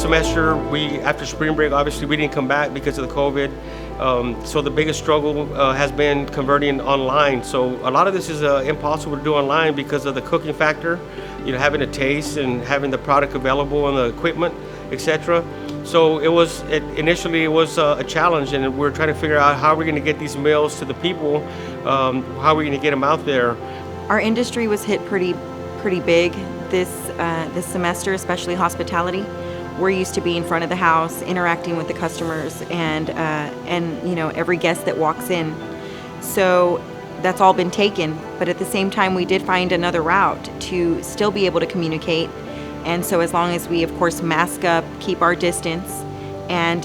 semester, after spring break, obviously we didn't come back because of the COVID. So the biggest struggle has been converting online. So a lot of this is impossible to do online because of the cooking factor, having a taste and having the product available and the equipment, etc. So initially it was a challenge, and we're trying to figure out how we're going to get these meals to the people, how we're going to get them out there. Our industry was hit pretty big this semester, especially hospitality. We're used to being in front of the house, interacting with the customers, and every guest that walks in. So that's all been taken. But at the same time, we did find another route to still be able to communicate. And so as long as we, of course, mask up, keep our distance, and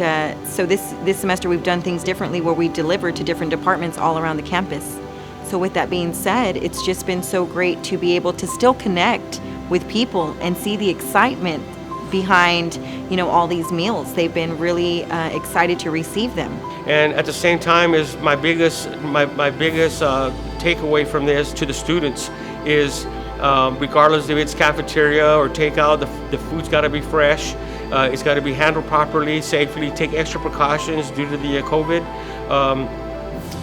so this semester we've done things differently where we deliver to different departments all around the campus. So with that being said, it's just been so great to be able to still connect with people and see the excitement behind, all these meals. They've been really excited to receive them. And at the same time, is my biggest takeaway from this to the students is, regardless if it's cafeteria or takeout, the food's got to be fresh. It's got to be handled properly, safely, take extra precautions due to the COVID.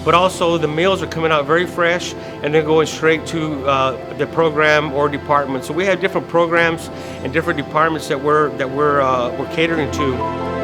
But also the meals are coming out very fresh, and they're going straight to the program or department. So we have different programs and different departments that we're catering to.